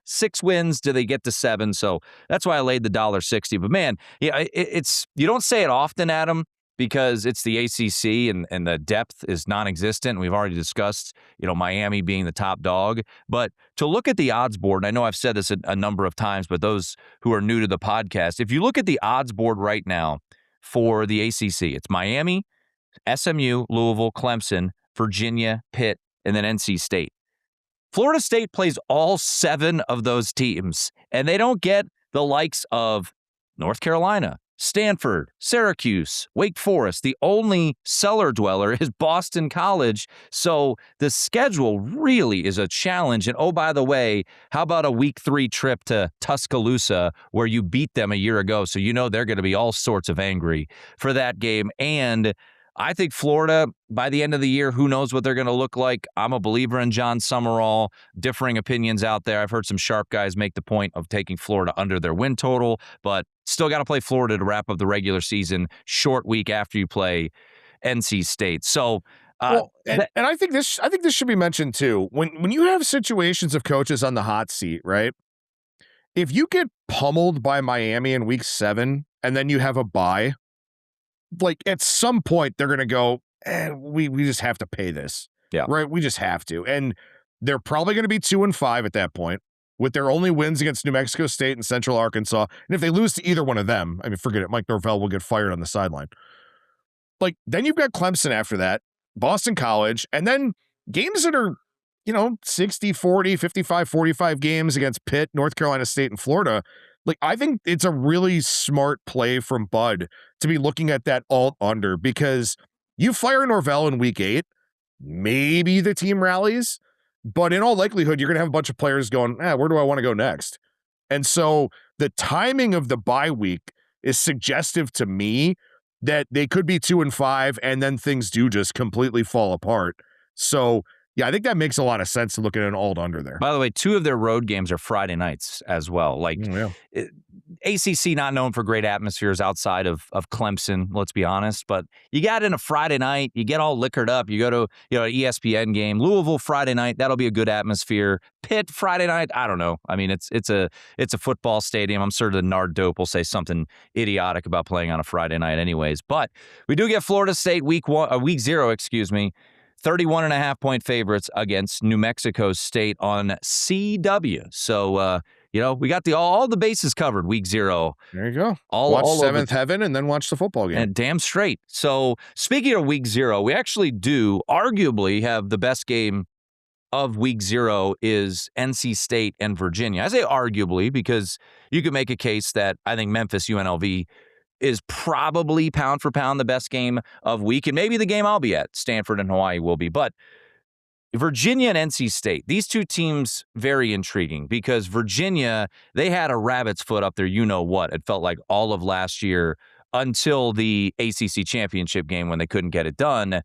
6 wins, do they get to 7? So that's why I laid the $1.60. But man, yeah, it's you don't say it often, Adam, because it's the ACC and the depth is non-existent. We've already discussed, Miami being the top dog. But to look at the odds board, and I know I've said this a number of times, but those who are new to the podcast, if you look at the odds board right now for the ACC, it's Miami, SMU, Louisville, Clemson, Virginia, Pitt, and then NC State. Florida State plays all 7 of those teams, and they don't get the likes of North Carolina, Stanford, Syracuse, Wake Forest. The only cellar dweller is Boston College. So the schedule really is a challenge. And oh, by the way, how about a week 3 trip to Tuscaloosa where you beat them a year ago? So they're going to be all sorts of angry for that game. And I think Florida, by the end of the year, who knows what they're going to look like. I'm a believer in John Summerall. Differing opinions out there. I've heard some sharp guys make the point of taking Florida under their win total, but still got to play Florida to wrap up the regular season. Short week after you play NC State. So, and I think this should be mentioned too. When you have situations of coaches on the hot seat, right? If you get pummeled by Miami in week 7 and then you have a bye, like at some point they're going to go, we just have to pay this. Yeah. Right. We just have to. And they're probably going to be 2-5 at that point with their only wins against New Mexico State and Central Arkansas. And if they lose to either one of them, forget it. Mike Norvell will get fired on the sideline. Like then you've got Clemson after that, Boston College, and then games that are, 60-40, 55-45 games against Pitt, North Carolina State, and Florida. Like, I think it's a really smart play from Bud to be looking at that alt under because you fire Norvell in week 8, maybe the team rallies, but in all likelihood, you're going to have a bunch of players going, where do I want to go next? And so the timing of the bye week is suggestive to me that they could be 2-5 and then things do just completely fall apart. So yeah, I think that makes a lot of sense to look at an alt under there. By the way, 2 of their road games are Friday nights as well. ACC not known for great atmospheres outside of Clemson, let's be honest. But you got in a Friday night, you get all liquored up. You go to an ESPN game. Louisville Friday night, that'll be a good atmosphere. Pitt Friday night, I don't know. It's a football stadium. I'm sure the Nard Dope will say something idiotic about playing on a Friday night anyways. But we do get Florida State week 0, 31.5-point favorites against New Mexico State on CW. So, we got all the bases covered week 0. There you go. Watch Seventh Heaven and then watch the football game. And damn straight. So, speaking of week 0, we actually do arguably have the best game of week 0 is NC State and Virginia. I say arguably because you could make a case that I think Memphis UNLV is probably pound for pound the best game of week, and maybe the game I'll be at, Stanford and Hawaii will be. But Virginia and NC State, these 2 teams, very intriguing because Virginia, they had a rabbit's foot up there, you-know-what. It felt like all of last year until the ACC championship game when they couldn't get it done.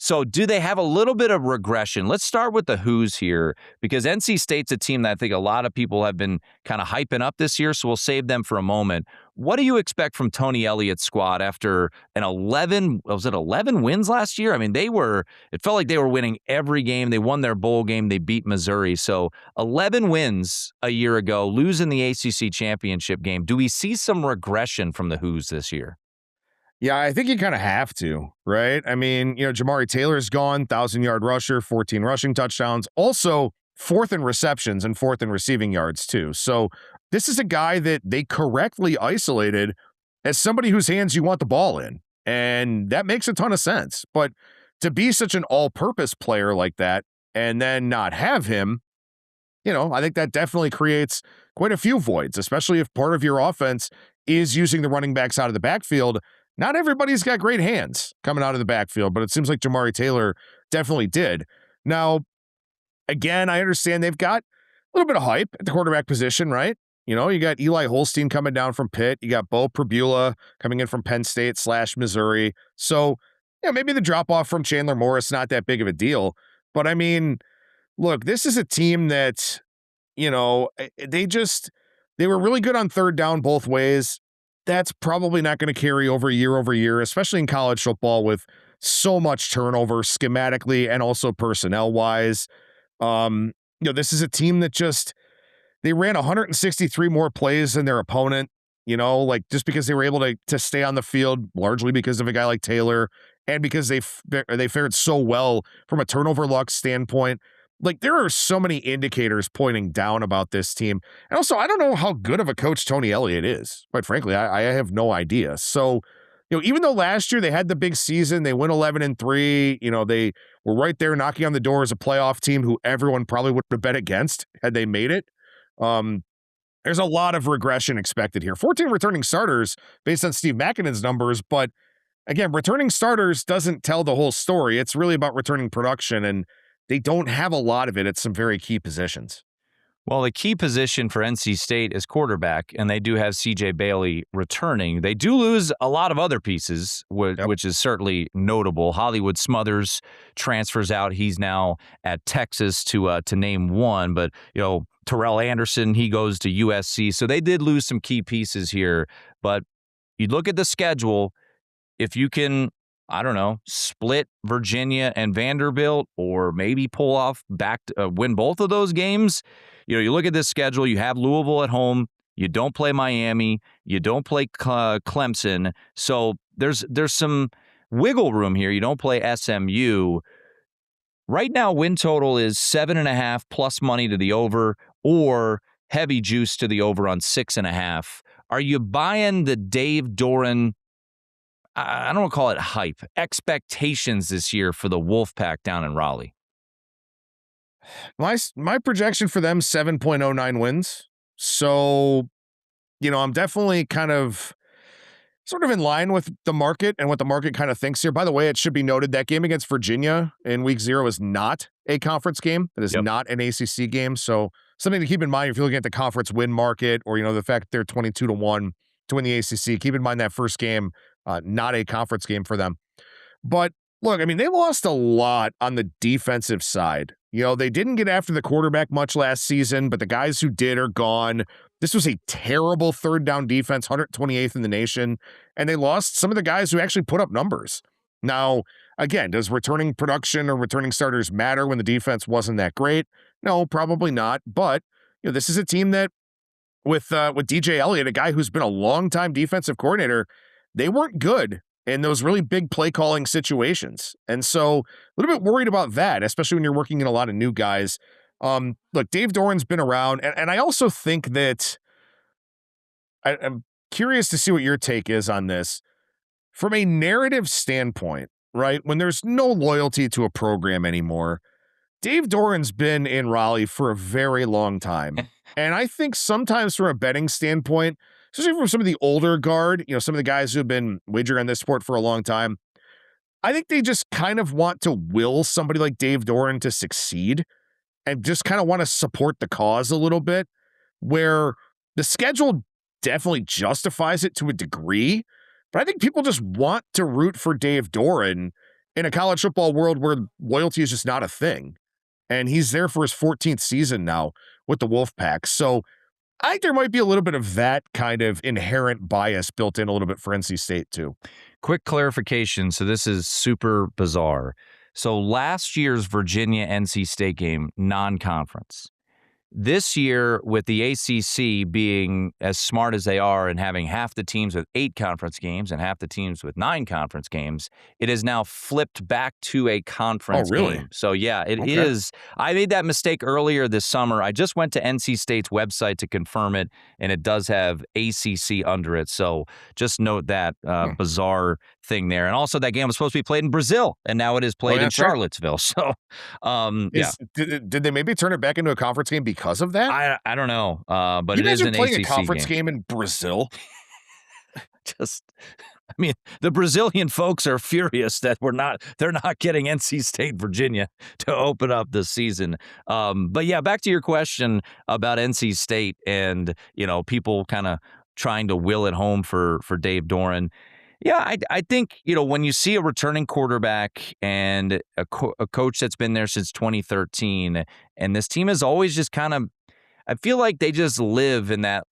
So do they have a little bit of regression? Let's start with the who's here, because NC State's a team that I think a lot of people have been kind of hyping up this year, so we'll save them for a moment. What do you expect from Tony Elliott's squad after an 11 wins last year? I mean, it felt like they were winning every game. They won their bowl game. They beat Missouri. So 11 wins a year ago, losing the ACC championship game. Do we see some regression from the who's this year? Yeah, I think you kind of have to, right? I mean, Jamari Taylor's gone, 1,000-yard rusher, 14 rushing touchdowns, also fourth in receptions and fourth in receiving yards too. So this is a guy that they correctly isolated as somebody whose hands you want the ball in. And that makes a ton of sense. But to be such an all-purpose player like that and then not have him, I think that definitely creates quite a few voids, especially if part of your offense is using the running backs out of the backfield. Not everybody's got great hands coming out of the backfield, but it seems like Jamari Taylor definitely did. Now, again, I understand they've got a little bit of hype at the quarterback position, right? You got Eli Holstein coming down from Pitt. You got Bo Pribula coming in from Penn State / Missouri. So, maybe the drop-off from Chandler Morris, not that big of a deal. But, I mean, look, this is a team that, they were really good on third down both ways. That's probably not going to carry over year, especially in college football with so much turnover schematically and also personnel-wise. This is a team that they ran 163 more plays than their opponent, just because they were able to stay on the field, largely because of a guy like Taylor and because they fared so well from a turnover luck standpoint. Like, there are so many indicators pointing down about this team. And also, I don't know how good of a coach Tony Elliott is. Quite frankly, I have no idea. So, even though last year they had the big season, they went 11-3, they were right there knocking on the door as a playoff team who everyone probably would have bet against had they made it. There's a lot of regression expected here. 14 returning starters based on Steve Makinen's numbers, but again, returning starters doesn't tell the whole story. It's really about returning production, and they don't have a lot of it at some very key positions. Well, the key position for NC State is quarterback, and they do have C.J. Bailey returning. They do lose a lot of other pieces, which is certainly notable. Hollywood Smothers transfers out. He's now at Texas to name one, but Terrell Anderson, he goes to USC. So they did lose some key pieces here, but you look at the schedule, if you can, split Virginia and Vanderbilt, or maybe pull off win both of those games. You look at this schedule, you have Louisville at home, you don't play Miami, you don't play Clemson. So there's some wiggle room here. You don't play SMU. Right now, win total is 7.5 plus money to the over, or heavy juice to the over on 6.5. Are you buying the Dave Doeren, I don't want to call it hype, expectations this year for the Wolfpack down in Raleigh? My projection for them, 7.09 wins. So, I'm definitely sort of in line with the market and what the market kind of thinks here. By the way, it should be noted that game against Virginia in week 0 is not a conference game. It is not an ACC game. So something to keep in mind if you're looking at the conference win market, or, the fact that they're 22-1 to win the ACC. Keep in mind that first game, not a conference game for them. But look, they lost a lot on the defensive side. They didn't get after the quarterback much last season, but the guys who did are gone. This was a terrible third down defense, 128th in the nation, and they lost some of the guys who actually put up numbers. Now, again, does returning production or returning starters matter when the defense wasn't that great? No, probably not. But this is a team that, with DJ Elliott, a guy who's been a longtime defensive coordinator, they weren't good in those really big play calling situations. And so a little bit worried about that, especially when you're working in a lot of new guys. Look, Dave Doeren's been around, and I also think that I'm curious to see what your take is on this. From a narrative standpoint, right, when there's no loyalty to a program anymore, Dave Doeren's been in Raleigh for a very long time. And I think sometimes from a betting standpoint, especially from some of the older guard, some of the guys who have been wagering on this sport for a long time, I think they just kind of want to will somebody like Dave Doeren to succeed and just kind of want to support the cause a little bit, where the schedule definitely justifies it to a degree. But I think people just want to root for Dave Doeren, in a college football world where loyalty is just not a thing. And he's there for his 14th season now with the Wolfpack. So I think there might be a little bit of that kind of inherent bias built in a little bit for NC State too. Quick clarification. So this is super bizarre. So last year's Virginia-NC State game, non-conference. This year, with the ACC being as smart as they are and having half the teams with 8 conference games and half the teams with 9 conference games, it is now flipped back to a conference game. So, yeah, it is. I made that mistake earlier this summer. I just went to NC State's website to confirm it, and it does have ACC under it. So just note that bizarre thing there. And also, that game was supposed to be played in Brazil, and now it is played in Charlottesville. So, yeah. Did they maybe turn it back into a conference game because of that? I don't know, but you it is an playing ACC a conference game in Brazil. I mean, the Brazilian folks are furious that they're not getting NC State, Virginia to open up the season. But yeah, back to your question about NC State and, people kind of trying to will it home for Dave Doeren. Yeah, I think, when you see a returning quarterback and a coach that's been there since 2013, and this team is always just kind of, I feel like they just live in that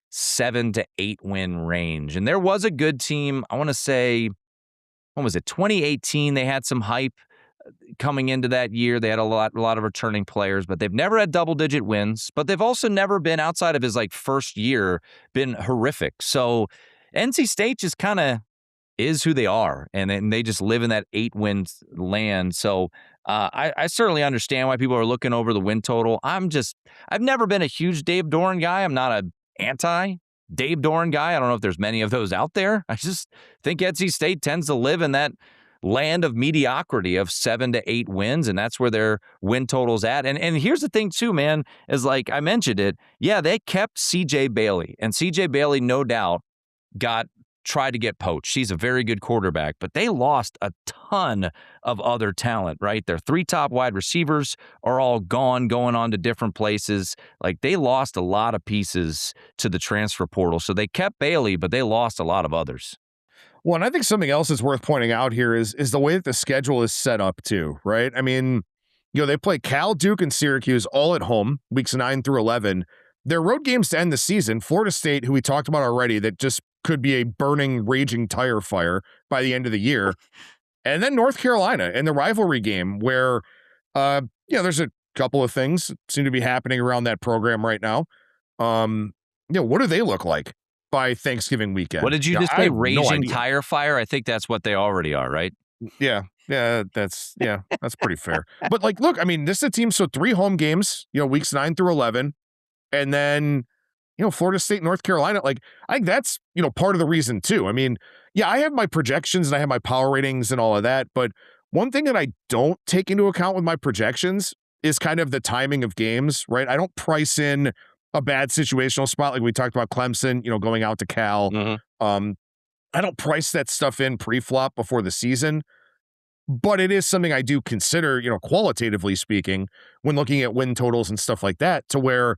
7 to 8 win range. And there was a good team, I want to say, when was it, 2018, they had some hype coming into that year. They had a lot of returning players, but they've never had double-digit wins. But they've also never been, outside of his first year, been horrific. So NC State just kind of is who they are, and they just live in that 8-win land. So I certainly understand why people are looking over the win total. I've never been a huge Dave Doeren guy. I'm not a anti-Dave Doeren guy. I don't know if there's many of those out there. I just think NC State tends to live in that land of mediocrity of 7 to 8 wins, and that's where their win total's at. And here's the thing too, man, is I mentioned it. Yeah, they kept CJ Bailey, and CJ Bailey, no doubt, tried to get poached. He's a very good quarterback, but they lost a ton of other talent, right? Their 3 top wide receivers are all gone, going on to different places. They lost a lot of pieces to the transfer portal. So they kept Bailey, but they lost a lot of others. Well, and I think something else that's worth pointing out here is the way that the schedule is set up too, right? I mean, they play Cal, Duke, and Syracuse all at home, weeks 9 through 11. Their road games to end the season, Florida State, who we talked about already, that just could be a burning, raging tire fire by the end of the year. And then North Carolina in the rivalry game where, there's a couple of things that seem to be happening around that program right now. What do they look like by Thanksgiving weekend? What did you just say? Raging tire fire? I think that's what they already are, right? Yeah, that's pretty fair. But look, I mean, this is a team, so 3 home games, weeks 9 through 11. And then, Florida State, North Carolina, I think that's, part of the reason too. I mean, yeah, I have my projections and I have my power ratings and all of that. But one thing that I don't take into account with my projections is kind of the timing of games, right? I don't price in a bad situational spot like we talked about Clemson, going out to Cal. Mm-hmm. I don't price that stuff in pre-flop before the season. But it is something I do consider, qualitatively speaking, when looking at win totals and stuff like that, to where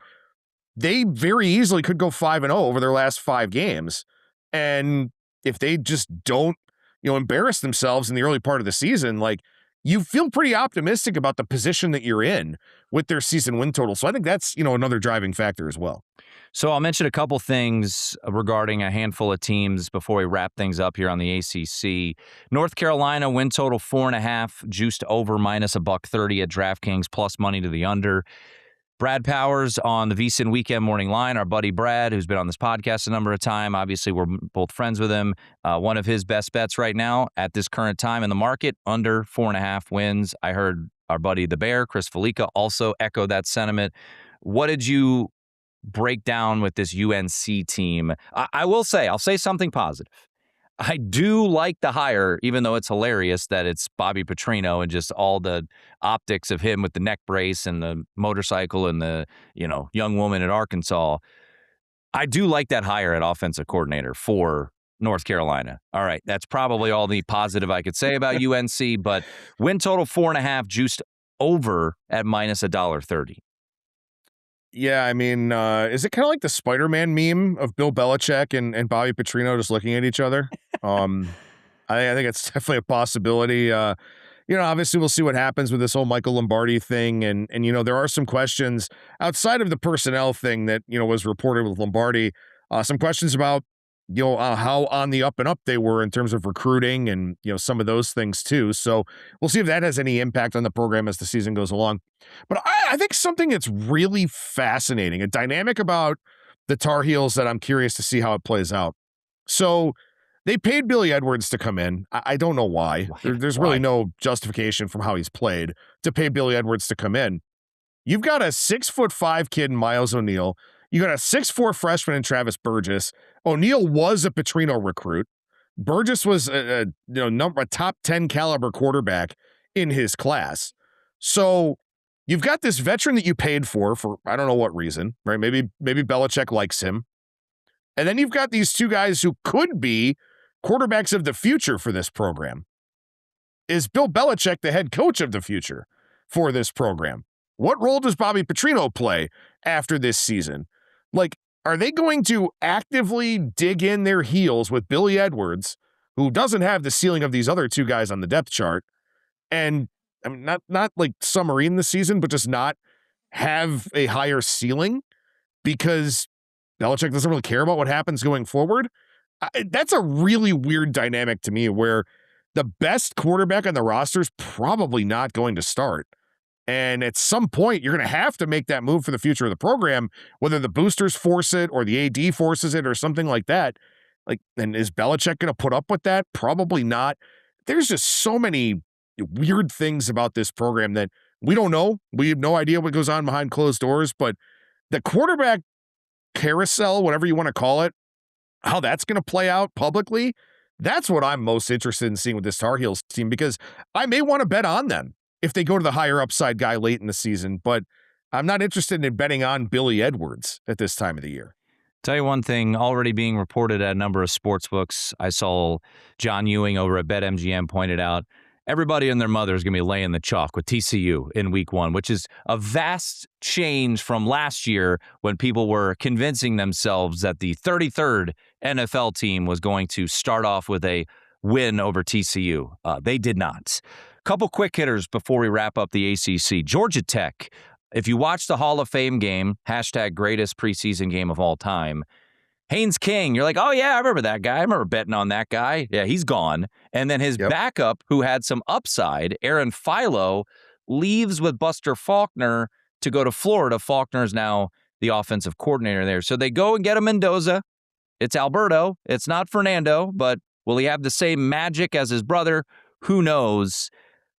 they very easily could go 5-0 over their last 5 games. And if they just don't, embarrass themselves in the early part of the season, you feel pretty optimistic about the position that you're in with their season win total. So I think that's, another driving factor as well. So I'll mention a couple things regarding a handful of teams before we wrap things up here on the ACC. North Carolina win total 4.5, juiced over minus $1.30 at DraftKings, plus money to the under. Brad Powers on the VSiN Weekend Morning Line, our buddy Brad, who's been on this podcast a number of times. Obviously, we're both friends with him. One of his best bets right now at this current time in the market, under 4.5 wins. I heard our buddy the Bear, Chris Felica, also echo that sentiment. What did you break down with this UNC team? I will say, I'll say something positive. I do like the hire, even though it's hilarious that it's Bobby Petrino and just all the optics of him with the neck brace and the motorcycle and the, young woman at Arkansas. I do like that hire at offensive coordinator for North Carolina. All right, that's probably all the positive I could say about UNC, but win total 4.5, juiced over at minus $1.30. Yeah, I mean, is it kind of like the Spider-Man meme of Bill Belichick and Bobby Petrino just looking at each other? I think it's definitely a possibility. Obviously we'll see what happens with this whole Michael Lombardi thing. And there are some questions outside of the personnel thing that, was reported with Lombardi. Some questions about, how on the up and up they were in terms of recruiting and, some of those things too. So we'll see if that has any impact on the program as the season goes along. But I think something that's really fascinating, a dynamic about the Tar Heels that I'm curious to see how it plays out. So they paid Billy Edwards to come in. I don't know why. There's really no justification from how he's played to pay Billy Edwards to come in. You've got a 6'5" kid in Miles O'Neill. You got a 6'4" freshman in Travis Burgess. O'Neill was a Petrino recruit. Burgess was a top 10 caliber quarterback in his class. So you've got this veteran that you paid for I don't know what reason, right? Maybe Belichick likes him. And then you've got these two guys who could be quarterbacks of the future for this program. Is Bill Belichick the head coach of the future for this program? What role does Bobby Petrino play after this season? Like, are they going to actively dig in their heels with Billy Edwards, who doesn't have the ceiling of these other two guys on the depth chart, and I mean, not like submarine the season, but just not have a higher ceiling because Belichick doesn't really care about what happens going forward? That's a really weird dynamic to me where the best quarterback on the roster is probably not going to start. And at some point, you're going to have to make that move for the future of the program, whether the boosters force it or the AD forces it or something like that. And is Belichick going to put up with that? Probably not. There's just so many weird things about this program that we don't know. We have no idea what goes on behind closed doors, but the quarterback carousel, whatever you want to call it, how that's going to play out publicly, that's what I'm most interested in seeing with this Tar Heels team, because I may want to bet on them if they go to the higher upside guy late in the season, but I'm not interested in betting on Billy Edwards at this time of the year. Tell you one thing, already being reported at a number of sports books. I saw John Ewing over at BetMGM pointed out everybody and their mother is going to be laying the chalk with TCU in week 1, which is a vast change from last year when people were convincing themselves that the 33rd NFL team was going to start off with a win over TCU. They did not. Couple quick hitters before we wrap up the ACC. Georgia Tech, if you watch the Hall of Fame game, #greatest preseason game of all time, Haynes King, you're like, oh yeah, I remember that guy. I remember betting on that guy. Yeah, he's gone. And then his backup, who had some upside, Aaron Philo, leaves with Buster Faulkner to go to Florida. Faulkner is now the offensive coordinator there. So they go and get a Mendoza. It's Alberto. It's not Fernando, but will he have the same magic as his brother? Who knows?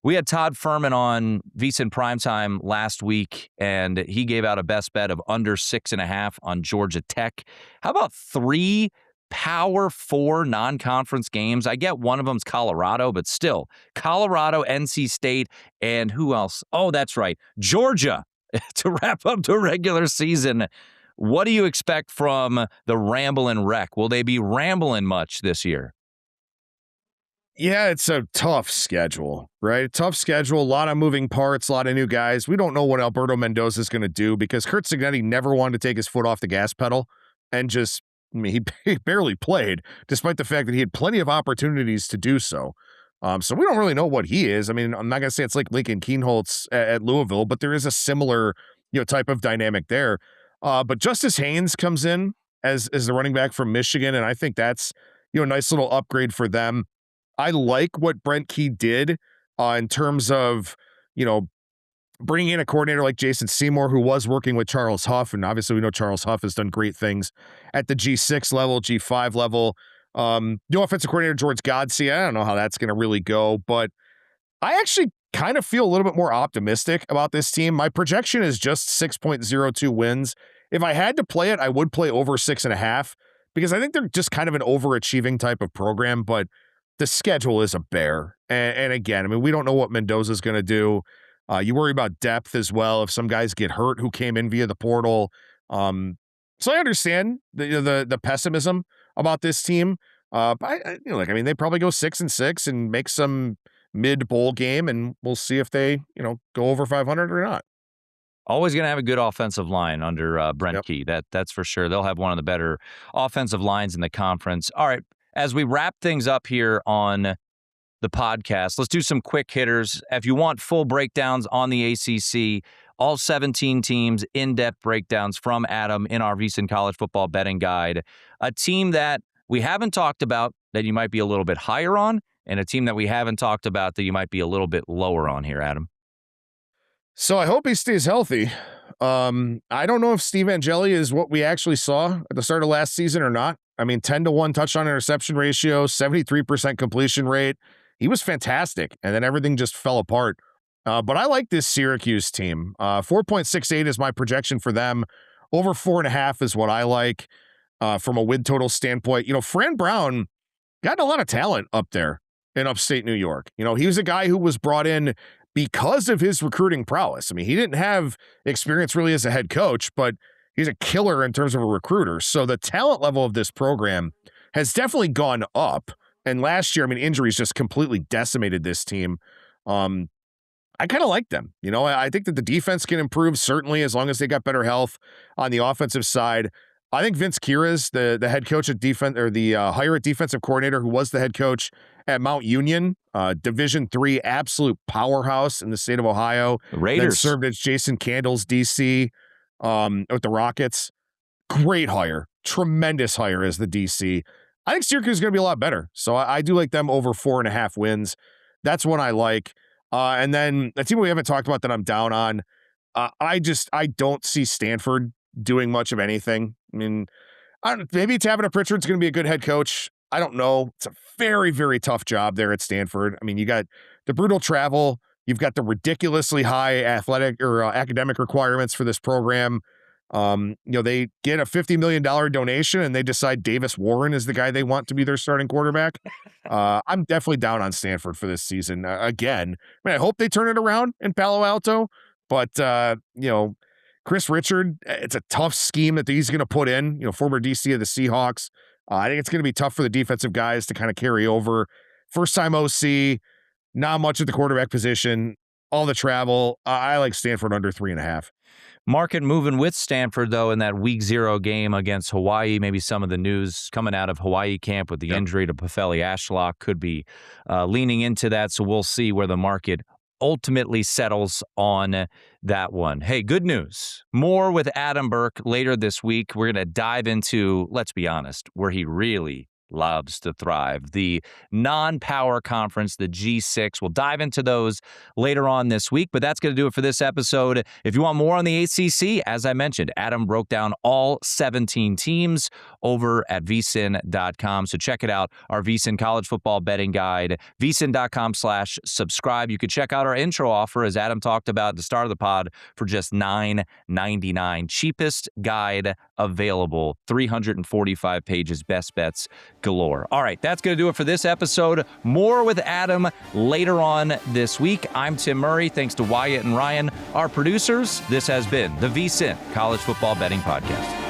We had Todd Furman on VSiN Primetime last week, and he gave out a best bet of under 6.5 on Georgia Tech. How about 3 Power 4 non-conference games? I get one of them's Colorado, but still, Colorado, NC State, and who else? Oh, that's right, Georgia to wrap up the regular season. What do you expect from the Ramblin' Wreck? Will they be rambling much this year? Yeah, it's a tough schedule, right? Tough schedule, a lot of moving parts, a lot of new guys. We don't know what Alberto Mendoza is going to do because Curt Cignetti never wanted to take his foot off the gas pedal and just, he barely played, despite the fact that he had plenty of opportunities to do so. So we don't really know what he is. I mean, I'm not going to say it's like Lincoln Keenholz at Louisville, but there is a similar, type of dynamic there. But Justice Haynes comes in as the running back from Michigan, and I think that's, a nice little upgrade for them. I like what Brent Key did in terms of, bringing in a coordinator like Jason Seymour, who was working with Charles Huff. And obviously we know Charles Huff has done great things at the G6 level, G5 level. New offensive coordinator George Godsey. I don't know how that's going to really go, but I actually kind of feel a little bit more optimistic about this team. My projection is just 6.02 wins. If I had to play it, I would play over 6.5 because I think they're just kind of an overachieving type of program, but the schedule is a bear. And again, I mean, we don't know what Mendoza is going to do. You worry about depth as well. If some guys get hurt who came in via the portal. So I understand the pessimism about this team. But they probably go 6-6 and make some mid bowl game, and we'll see if they, go over 500 or not. Always going to have a good offensive line under Brent Key. That's for sure. They'll have one of the better offensive lines in the conference. All right. as we wrap things up here on the podcast, let's do some quick hitters. If you want full breakdowns on the ACC, all 17 teams, in-depth breakdowns from Adam in our VSiN College Football Betting Guide. A team that we haven't talked about that you might be a little bit higher on, and a team that we haven't talked about that you might be a little bit lower on here, Adam. So I hope he stays healthy. I don't know if Steve Angeli is what we actually saw at the start of last season or not. I mean, 10-1 touchdown interception ratio, 73% completion rate. He was fantastic, and then everything just fell apart. But I like this Syracuse team. 4.68 is my projection for them. Over 4.5 is what I like from a win total standpoint. You know, Fran Brown got a lot of talent up there in upstate New York. You know, he was a guy who was brought in because of his recruiting prowess. I mean, he didn't have experience really as a head coach, but he's a killer in terms of a recruiter. So the talent level of this program has definitely gone up. And last year, I mean, injuries just completely decimated this team. I kind of like them. You know, I think that the defense can improve, certainly, as long as they got better health on the offensive side. I think Vince Kira's the head coach at defense, or the hire at defensive coordinator, who was the head coach at Mount Union, Division III absolute powerhouse in the state of Ohio. The Raiders. Then served as Jason Kienholz, DC, with the Rockets. Great hire. Tremendous hire as the DC. I think Syracuse is going to be a lot better. So I do like them over 4.5 wins. That's one I like. And then a team we haven't talked about that I'm down on, I don't see Stanford doing much of anything. I mean, maybe Tabitha Pritchard's going to be a good head coach. I don't know. It's a very, very tough job there at Stanford. I mean, you got the brutal travel. You've got the ridiculously high athletic or academic requirements for this program. You know, they get a $50 million donation and they decide Davis Warren is the guy they want to be their starting quarterback. I'm definitely down on Stanford for this season. Again, I mean, I hope they turn it around in Palo Alto, but you know, Chris Richard, it's a tough scheme that he's going to put in, you know, former DC of the Seahawks. I think it's going to be tough for the defensive guys to kind of carry over. First time OC, not much at the quarterback position, all the travel. I like Stanford under 3.5. Market moving with Stanford, though, in that week 0 game against Hawaii. Maybe some of the news coming out of Hawaii camp with the injury to Pefeli Ashlock could be leaning into that. So we'll see where the market ultimately settles on that one. Hey, good news. More with Adam Burke later this week. We're going to dive into, let's be honest, where he really loves to thrive. The non-power conference, the G6. We'll dive into those later on this week, but that's going to do it for this episode. If you want more on the ACC, as I mentioned, Adam broke down all 17 teams over at vsin.com. So check it out, our VSiN College Football Betting Guide, vsin.com/subscribe. You could check out our intro offer, as Adam talked about at the start of the pod, for just $9.99. Cheapest guide available, 345 pages, best bets galore. All right, that's going to do it for this episode. More with Adam later on this week. I'm Tim Murray. Thanks to Wyatt and Ryan, our producers. This has been the VSiN College Football Betting Podcast.